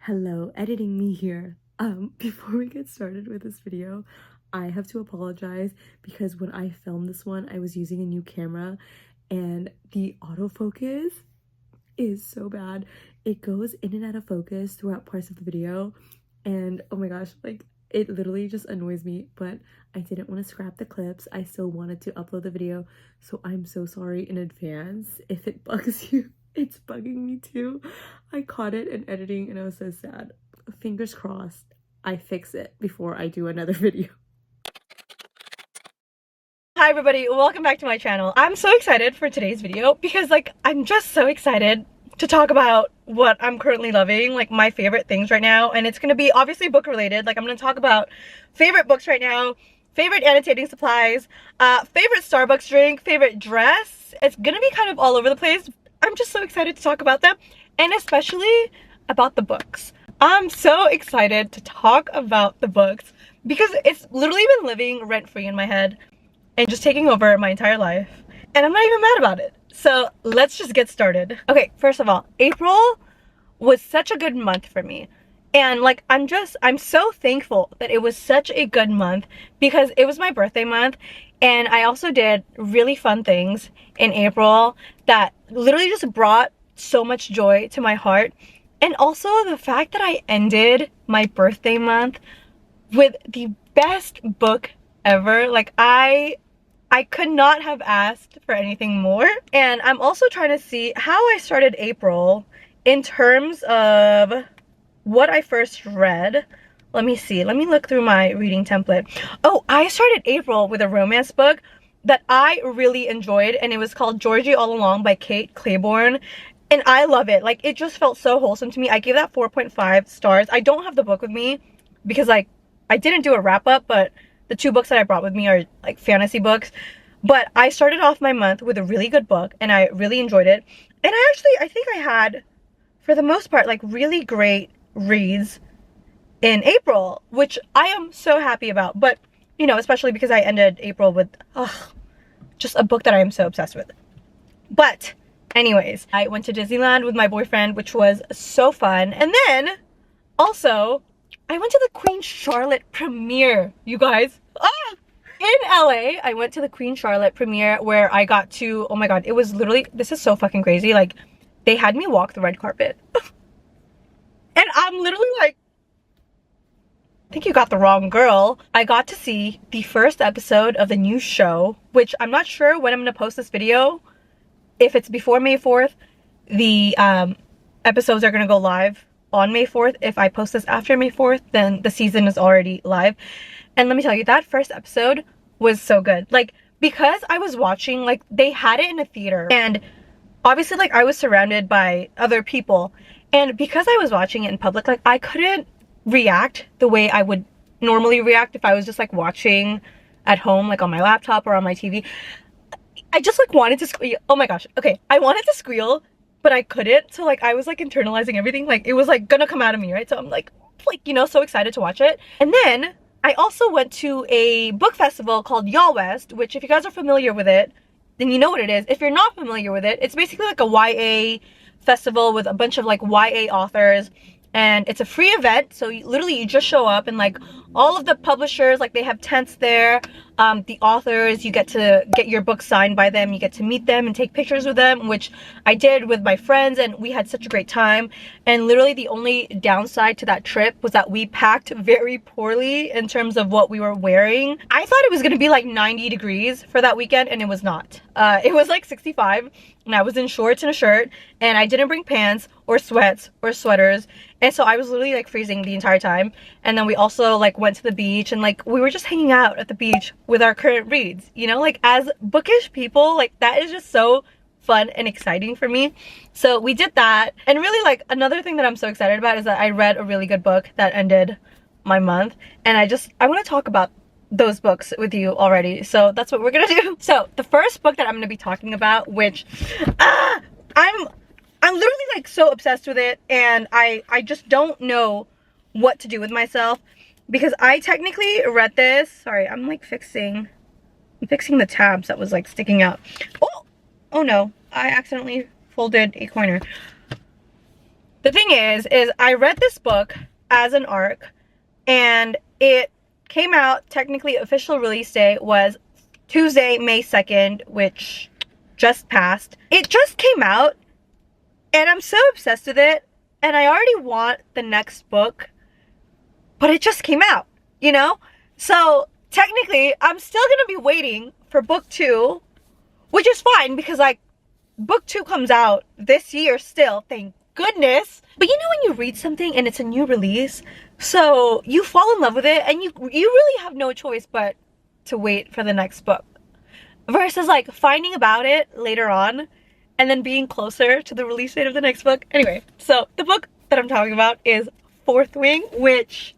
Hello, editing me here. Before we get started with this video, I have to apologize because when I filmed this one, I was using a new camera and the autofocus is so bad. It goes in and out of focus throughout parts of the video, and oh my gosh, like it literally just annoys me, but I didn't want to scrap the clips. I still wanted to upload the video, so I'm so sorry in advance if it bugs you. It's bugging me too. I caught it in editing and I was so sad. Fingers crossed I fix it before I do another video. Hi everybody, welcome back to my channel. I'm so excited for today's video because I'm just so excited to talk about what I'm currently loving, like my favorite things right now, and it's gonna be obviously book related. I'm gonna talk about favorite books right now, favorite annotating supplies, favorite Starbucks drink, favorite dress. It's gonna be kind of all over the place. I'm just so excited to talk about them, and especially about the books. I'm so excited to talk about the books because it's literally been living rent-free in my head and just taking over my entire life, and I'm not even mad about it. So let's just get started. Okay, first of all, April was such a good month for me, and I'm so thankful that it was such a good month because it was my birthday month, and I also did really fun things in April that literally just brought so much joy to my heart. And also the fact that I ended my birthday month with the best book ever. Like I could not have asked for anything more. And I'm also trying to see how I started April in terms of what I first read. Let me see. Let me look through my reading template. Oh, I started April with a romance book that I really enjoyed, and it was called Georgie All Along by Kate Claiborne. And I love it. Like, it just felt so wholesome to me. I gave that 4.5 stars. I don't have the book with me because I didn't do a wrap-up, but the two books that I brought with me are like fantasy books. But I started off my month with a really good book and I really enjoyed it. And I think I had, for the most part, like really great reads in April, which I am so happy about. But, you know, especially because I ended April with just a book that I am so obsessed with. But anyways, I went to Disneyland with my boyfriend, which was so fun. And then also I went to the Queen Charlotte premiere, you guys. In LA, I went to the Queen Charlotte premiere where I got to, oh my god, it was literally, this is so fucking crazy. Like, they had me walk the red carpet. And I'm literally like, I think you got the wrong girl. I got to see the first episode of the new show, which I'm not sure when I'm gonna post this video. If it's before May 4th, the episodes are gonna go live on May 4th. If I post this after May 4th, then the season is already live. And let me tell you, that first episode was so good. Like, because I was watching, like, they had it in a theater, and obviously, like, I was surrounded by other people, and because I was watching it in public, like, I couldn't react the way I would normally react if I was just like watching at home, like on my laptop or on my TV. I just like wanted to squeal. Oh my gosh. Okay, I wanted to squeal, but I couldn't. So like I was like internalizing everything. Like it was like gonna come out of me, right? So I'm like you know, so excited to watch it. And then I also went to a book festival called Y'all West, which if you guys are familiar with it, then you know what it is. If you're not familiar with it, it's basically like a YA festival with a bunch of like YA authors. And it's a free event, so literally you just show up, and like all of the publishers, like they have tents there. The authors, you get to get your book signed by them, you get to meet them and take pictures with them, which I did with my friends, and we had such a great time. And literally the only downside to that trip was that we packed very poorly in terms of what we were wearing. I thought it was gonna be like 90 degrees for that weekend, and it was not. It was like 65, and I was in shorts and a shirt, and I didn't bring pants or sweats or sweaters. And so I was literally like freezing the entire time. And then we also like went to the beach, and like we were just hanging out at the beach with our current reads, you know, like as bookish people, like that is just so fun and exciting for me. So we did that. And really, like, another thing that I'm so excited about is that I read a really good book that ended my month, and I want to talk about those books with you already. So that's what we're gonna do. So the first book that I'm gonna be talking about, which I'm literally like so obsessed with it, and I just don't know what to do with myself because I technically read this. Sorry, I'm fixing the tabs that was like sticking out. Oh no, I accidentally folded a corner. The thing is I read this book as an ARC, and it came out, technically official release day was Tuesday, May 2nd, which just passed. It just came out, and I'm so obsessed with it, and I already want the next book, but it just came out, you know? So technically, I'm still gonna be waiting for book 2, which is fine because like book 2 comes out this year still, thank goodness. But you know when you read something and it's a new release, so you fall in love with it and you really have no choice but to wait for the next book. Versus like finding about it later on and then being closer to the release date of the next book. Anyway, so the book that I'm talking about is Fourth Wing, which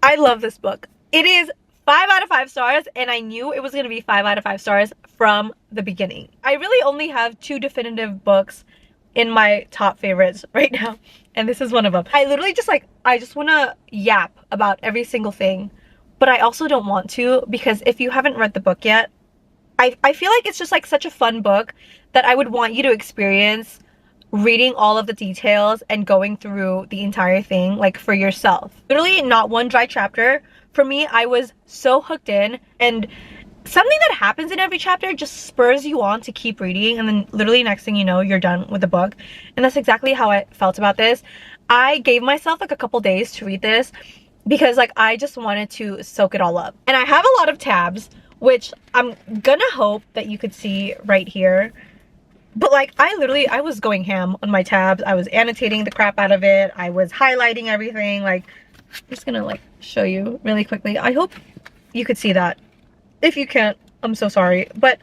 I love this book. It is 5 out of 5 stars, and I knew it was going to be 5 out of 5 stars from the beginning. I really only have 2 definitive books in my top favorites right now, and this is one of them. I literally just like, I just want to yap about every single thing, but I also don't want to, because if you haven't read the book yet, I feel like it's just like such a fun book that I would want you to experience reading all of the details and going through the entire thing like for yourself. Literally not one dry chapter. For me, I was so hooked in, and something that happens in every chapter just spurs you on to keep reading, and then literally next thing you know, you're done with the book. And that's exactly how I felt about this. I gave myself like a couple days to read this because like I just wanted to soak it all up. And I have a lot of tabs, which I'm gonna hope that you could see right here. But like I was going ham on my tabs. I was annotating the crap out of it. I was highlighting everything. Like, I'm just gonna like show you really quickly. I hope you could see that. If you can't, I'm so sorry. But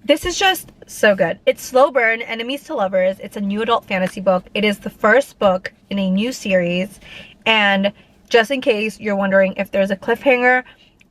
this is just so good. It's Slow Burn, Enemies to Lovers. It's a new adult fantasy book. It is the first book in a new series. And just in case you're wondering if there's a cliffhanger,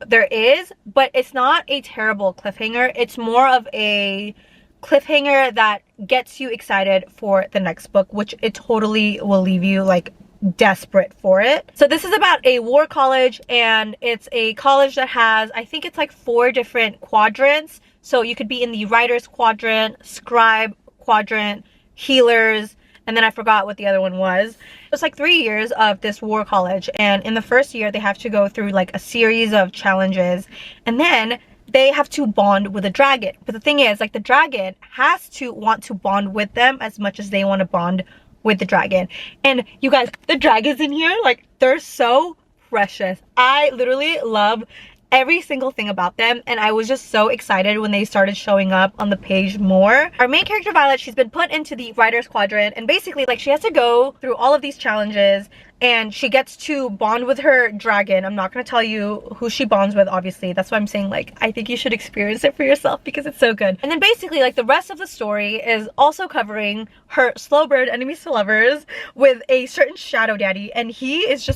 there is, but it's not a terrible cliffhanger. It's more of a cliffhanger that gets you excited for the next book, which it totally will leave you like desperate for it. So this is about a war college, and it's a college that has, I think it's like 4 different quadrants. So you could be in the writer's quadrant, scribe quadrant, healers, and then I forgot what the other one was. It's like 3 years of this war college, and in the first year they have to go through like a series of challenges, and then they have to bond with a dragon. But the thing is, like, the dragon has to want to bond with them as much as they want to bond with the dragon. And you guys, the dragons in here, like, they're so precious. I literally love every single thing about them, and I was just so excited when they started showing up on the page more. Our main character, Violet, she's been put into the writer's quadrant, and basically like she has to go through all of these challenges, and she gets to bond with her dragon. I'm not going to tell you who she bonds with, obviously. That's why I'm saying, like, I think you should experience it for yourself because it's so good. And then basically like the rest of the story is also covering her slow burn enemies to lovers with a certain shadow daddy, and he is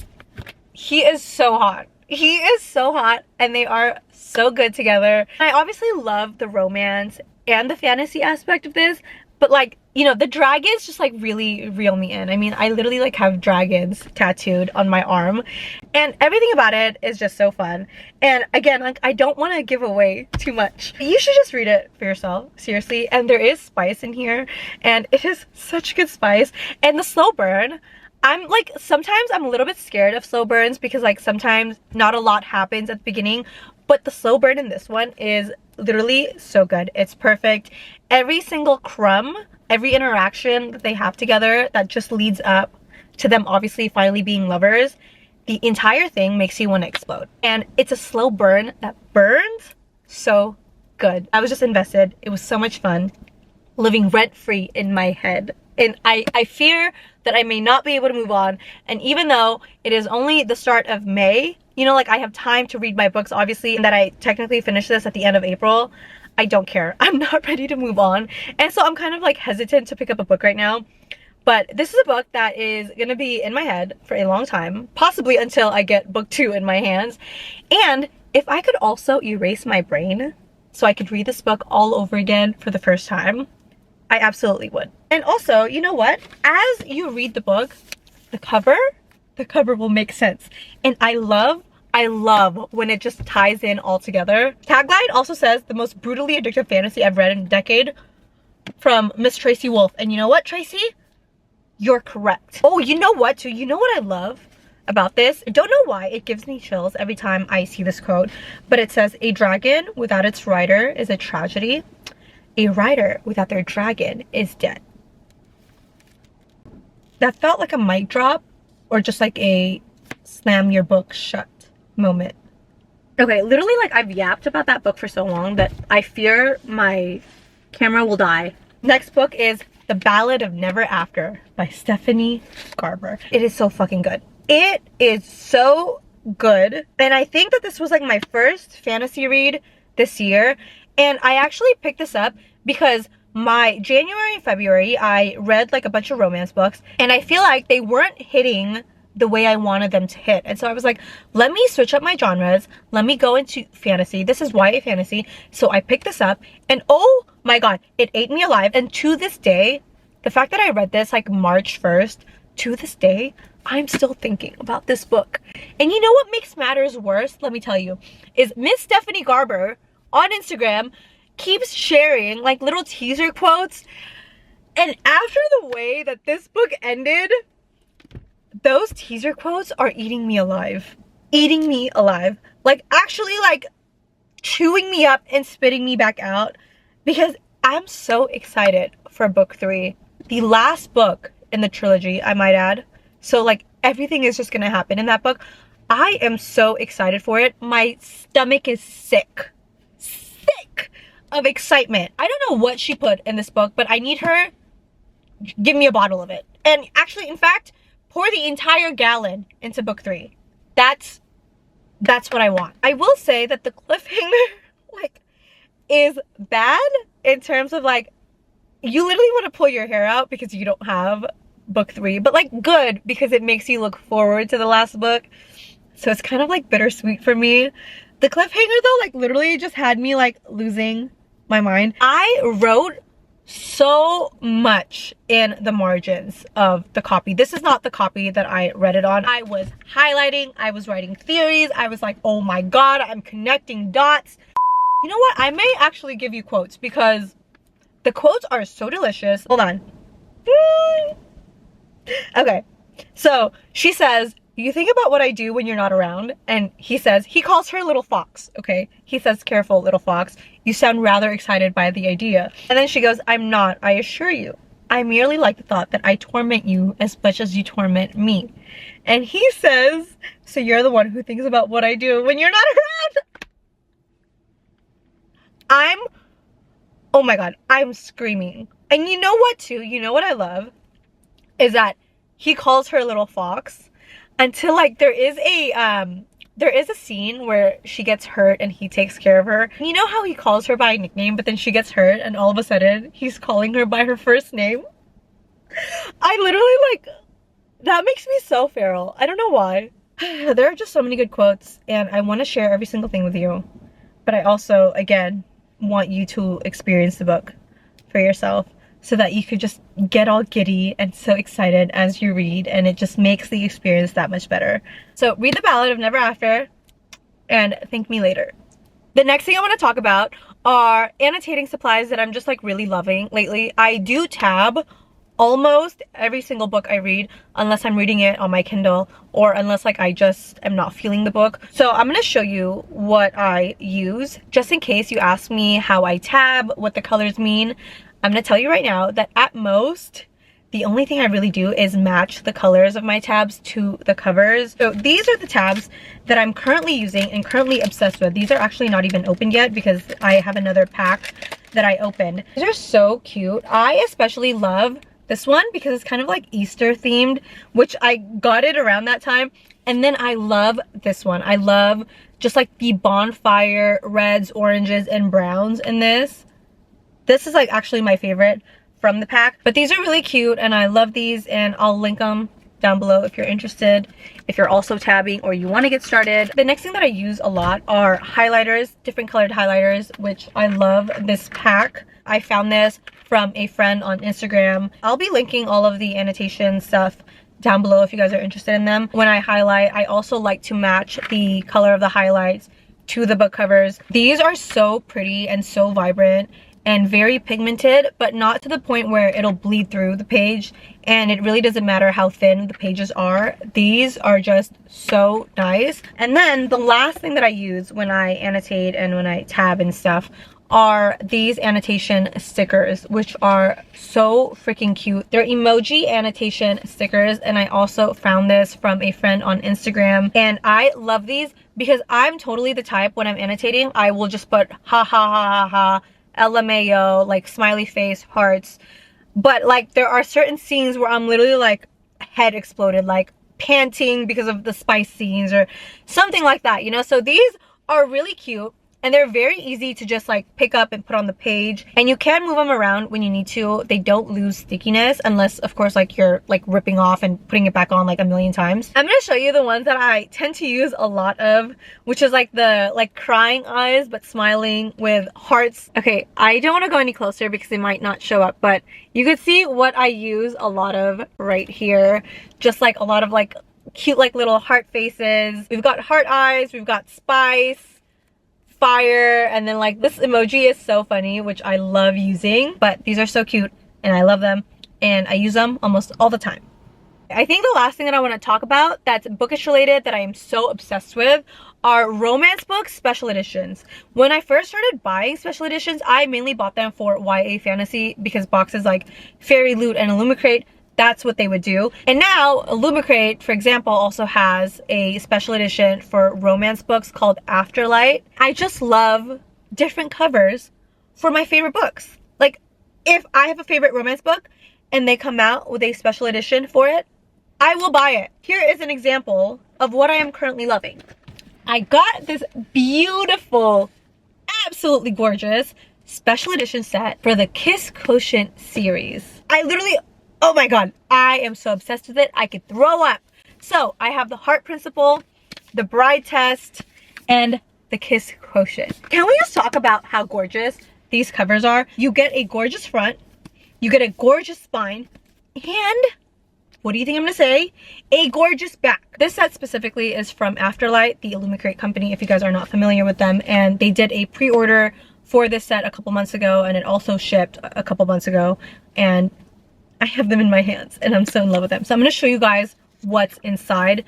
so hot. He is so hot, and they are so good together. I obviously love the romance and the fantasy aspect of this, but like, you know, the dragons just like really reel me in. I mean, I literally like have dragons tattooed on my arm, and everything about it is just so fun. And again, like, I don't want to give away too much. You should just read it for yourself, seriously. And there is spice in here, and it is such good spice. And the slow burn, I'm like, sometimes I'm a little bit scared of slow burns because like sometimes not a lot happens at the beginning, but the slow burn in this one is literally so good. It's perfect. Every single crumb, every interaction that they have together that just leads up to them obviously finally being lovers, the entire thing makes you want to explode. And it's a slow burn that burns so good. I was just invested. It was so much fun living rent-free in my head. And I fear that I may not be able to move on. And even though it is only the start of May, you know, like I have time to read my books, obviously, and that I technically finished this at the end of April, I don't care. I'm not ready to move on. And so I'm kind of like hesitant to pick up a book right now. But this is a book that is going to be in my head for a long time, possibly until I get book 2 in my hands. And if I could also erase my brain so I could read this book all over again for the first time, I absolutely would. And also, you know what? As you read the book, the cover will make sense. And I love when it just ties in all together. Tagline also says the most brutally addictive fantasy I've read in a decade, from Miss Tracy Wolf. And you know what, Tracy? you're correct. Oh, you know what too? You know what I love about this? I don't know why it gives me chills every time I see this quote, but it says, a dragon without its rider is a tragedy. A rider without their dragon is dead. That felt like a mic drop, or just like a slam your book shut moment. Okay, literally, like, I've yapped about that book for so long that I fear my camera will die. Next book is The Ballad of Never After by Stephanie Garber. It is so fucking good. It is so good. And I think that this was like my first fantasy read this year. And I actually picked this up because my January and February, I read like a bunch of romance books, and I feel like they weren't hitting the way I wanted them to hit. And so I was like, let me switch up my genres. Let me go into fantasy. This is YA fantasy. So I picked this up, and oh my god, it ate me alive. And to this day, the fact that I read this like March 1st, to this day, I'm still thinking about this book. And you know what makes matters worse, let me tell you, is Miss Stephanie Garber on Instagram keeps sharing like little teaser quotes. And after the way that this book ended, those teaser quotes are eating me alive. Eating me alive. Like, actually, like, chewing me up and spitting me back out. Because I'm so excited for book 3. The last book in the trilogy, I might add. So, like, everything is just gonna happen in that book. I am so excited for it. My stomach is sick. Sick of excitement. I don't know what she put in this book, but I need her. Give me a bottle of it. And actually, in fact, pour the entire gallon into book 3. That's what I want. I will say that the cliffhanger, like, is bad in terms of, like, you literally want to pull your hair out because you don't have book 3, but like good because it makes you look forward to the last book. So it's kind of like bittersweet for me. The cliffhanger though, like, literally just had me like losing my mind. I wrote so much in the margins of the copy. This is not the copy that I read it on. I was highlighting, I was writing theories, I was like, oh my god, I'm connecting dots. You know what? I may actually give you quotes because the quotes are so delicious. Hold on. Okay, so she says, you think about what I do when you're not around, and he says, he calls her little fox, okay? He says, careful, little fox. You sound rather excited by the idea. And then she goes, I'm not, I assure you. I merely like the thought that I torment you as much as you torment me. And he says, so you're the one who thinks about what I do when you're not around? Oh my god, I'm screaming. And you know what too? You know what I love? Is that he calls her little fox until like there is a scene where she gets hurt and he takes care of her. You know how he calls her by a nickname, but then she gets hurt and all of a sudden he's calling her by her first name? I literally, like, that makes me so feral. I don't know why. There are just so many good quotes and I want to share every single thing with you. But I also, again, want you to experience the book for yourself, so that you could just get all giddy and so excited as you read, and it just makes the experience that much better. So read The Ballad of Never After and thank me later. The next thing I want to talk about are annotating supplies that I'm just like really loving lately. I do tab almost every single book I read, unless I'm reading it on my Kindle or unless like I just am not feeling the book. So I'm going to show you what I use just in case you ask me how I tab, what the colors mean. I'm going to tell you right now that at most, the only thing I really do is match the colors of my tabs to the covers. So these are the tabs that I'm currently using and currently obsessed with. These are actually not even opened yet because I have another pack that I opened. These are so cute. I especially love this one because it's kind of like Easter themed, which I got it around that time. And then I love this one. I love just like the bonfire reds, oranges, and browns in this. This is like actually my favorite from the pack, but these are really cute and I love these, and I'll link them down below if you're interested, if you're also tabbing or you want to get started. The next thing that I use a lot are highlighters, different colored highlighters, which I love this pack. I found this from a friend on Instagram. I'll be linking all of the annotation stuff down below if you guys are interested in them. When I highlight, I also like to match the color of the highlights to the book covers. These are so pretty and so vibrant, and very pigmented, but not to the point where it'll bleed through the page, and it really doesn't matter how thin the pages are. These are just so nice. And then the last thing that I use when I annotate and when I tab and stuff are these annotation stickers, which are so freaking cute. They're emoji annotation stickers, and I also found this from a friend on Instagram, and I love these because I'm totally the type, when I'm annotating, I will just put ha ha ha ha ha, LMAO, like smiley face, hearts. But like there are certain scenes where I'm literally like head exploded, like panting because of the spice scenes or something like that, you know? So these are really cute, and they're very easy to just like pick up and put on the page, and you can move them around when you need to. They don't lose stickiness unless of course like you're like ripping off and putting it back on like a million times. I'm gonna show you the ones that I tend to use a lot of, which is like the like crying eyes but smiling with hearts. Okay, I don't want to go any closer because they might not show up, but you could see what I use a lot of right here. Just like a lot of like cute like little heart faces. We've got heart eyes, we've got spice, fire, and then like this emoji is so funny, which I love using. But these are so cute and I love them, and I use them almost all the time. I think the last thing that I want to talk about that's bookish related that I am so obsessed with are romance books special editions. When I first started buying special editions, I mainly bought them for YA fantasy because boxes like Fairy Loot and Illumicrate, that's what they would do. And now Illumicrate, for example, also has a special edition for romance books called Afterlight. I just love different covers for my favorite books. Like if I have a favorite romance book and they come out with a special edition for it, I will buy it. Here is an example of what I am currently loving. I got this beautiful, absolutely gorgeous special edition set for the Kiss Quotient series. I literally, oh my god, I am so obsessed with it, I could throw up. So I have the Heart Principle, the Bride Test, and the Kiss Quotient. Can we just talk about how gorgeous these covers are? You get a gorgeous front, you get a gorgeous spine, and what do you think I'm gonna say? A gorgeous back. This set specifically is from Afterlight, the Illumicrate company, if you guys are not familiar with them, and they did a pre-order for this set a couple months ago, and it also shipped a couple months ago, and I have them in my hands and I'm so in love with them. So I'm going to show you guys what's inside.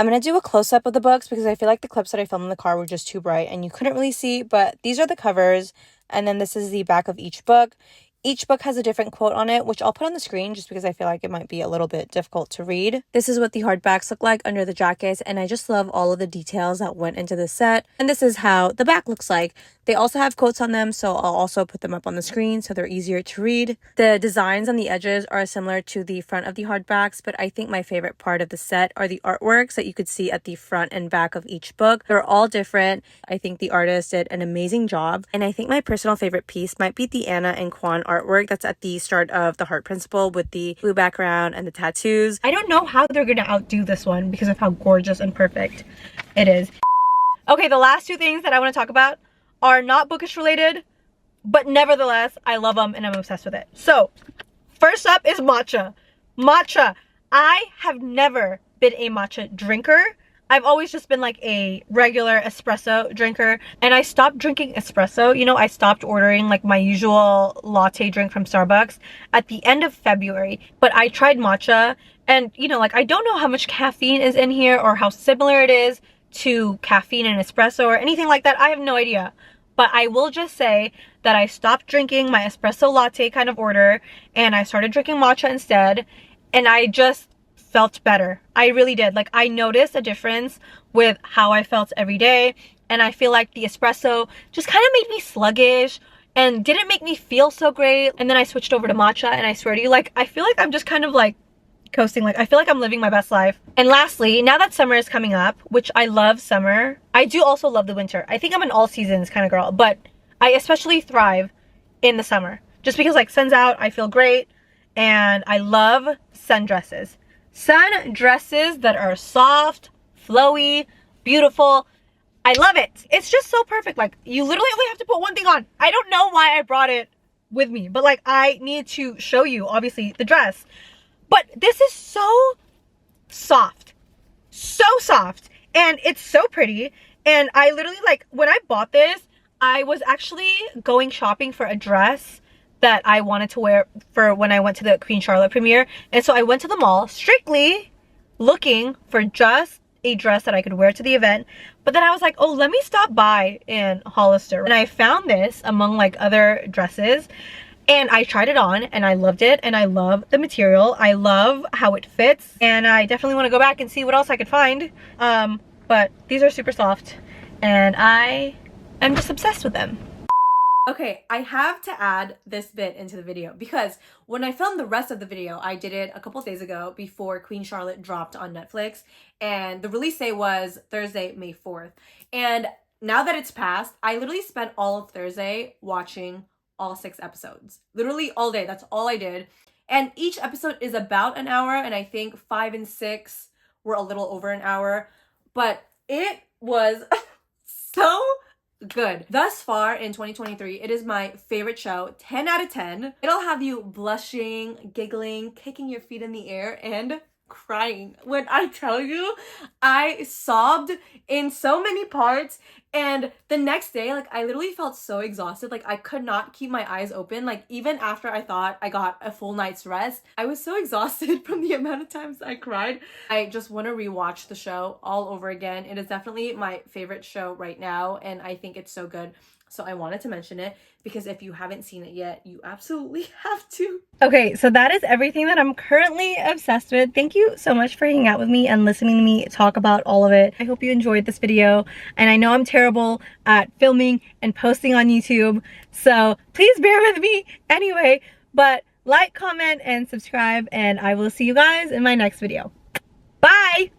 I'm going to do a close-up of the books because I feel like the clips that I filmed in the car were just too bright and you couldn't really see, but these are the covers, and then this is the back of each book. Each book has a different quote on it, which I'll put on the screen just because I feel like it might be a little bit difficult to read. This is what the hardbacks look like under the jackets, and I just love all of the details that went into the set. And this is how the back looks like. They also have quotes on them, so I'll also put them up on the screen so they're easier to read. The designs on the edges are similar to the front of the hardbacks, but I think my favorite part of the set are the artworks that you could see at the front and back of each book. They're all different. I think the artist did an amazing job, and I think my personal favorite piece might be the Anna and Quan artwork that's at the start of the Heart Principle with the blue background and the tattoos. I don't know how they're gonna outdo this one because of how gorgeous and perfect it is. Okay, the last two things that I want to talk about are not bookish related, but nevertheless I love them and I'm obsessed with it. So first up is matcha. Matcha. I have never been a matcha drinker. I've always just been like a regular espresso drinker, and I stopped drinking espresso. You know, I stopped ordering like my usual latte drink from Starbucks at the end of February, but I tried matcha, and you know, like I don't know how much caffeine is in here or how similar it is to caffeine in espresso or anything like that. I have no idea, but I will just say that I stopped drinking my espresso latte kind of order and I started drinking matcha instead, and I just felt better. I really did. Like I noticed a difference with how I felt every day, and I feel like the espresso just kind of made me sluggish and didn't make me feel so great. And then I switched over to matcha, and I swear to you, like I feel like I'm just kind of like coasting. Like I feel like I'm living my best life. And lastly, now that summer is coming up, which I love summer, I do also love the winter. I think I'm an all seasons kind of girl, but I especially thrive in the summer just because like sun's out, I feel great, and I love sundresses. Sundresses that are soft, flowy, beautiful. I love it. It's just so perfect. Like you literally only have to put one thing on. I don't know why I brought it with me, but like I need to show you obviously the dress. But this is so soft, and it's so pretty. And I literally, like when I bought this, I was actually going shopping for a dress that I wanted to wear for when I went to the Queen Charlotte premiere. And so I went to the mall strictly looking for just a dress that I could wear to the event. But then I was like, oh, let me stop by in Hollister. And I found this among like other dresses. And I tried it on and I loved it, and I love the material. I love how it fits, and I definitely want to go back and see what else I could find. But these are super soft and I am just obsessed with them. Okay, I have to add this bit into the video because when I filmed the rest of the video, I did it a couple days ago before Queen Charlotte dropped on Netflix, and the release day was Thursday, May 4th. And now that it's passed, I literally spent all of Thursday watching all 6 episodes. Literally all day, that's all I did. And each episode is about an hour, and I think 5 and 6 were a little over an hour, but it was so good. Thus far in 2023, it is my favorite show, 10 out of 10. It'll have you blushing, giggling, kicking your feet in the air, and crying. When I tell you, I sobbed in so many parts, and the next day, like, I literally felt so exhausted. Like, I could not keep my eyes open. Like, even after I thought I got a full night's rest, I was so exhausted from the amount of times I cried. I just want to rewatch the show all over again. It is definitely my favorite show right now, and I think it's so good. So I wanted to mention it because if you haven't seen it yet, you absolutely have to. Okay, so that is everything that I'm currently obsessed with. Thank you so much for hanging out with me and listening to me talk about all of it. I hope you enjoyed this video, and I know I'm terrible at filming and posting on YouTube, so please bear with me anyway. But like, comment, and subscribe, and I will see you guys in my next video. Bye!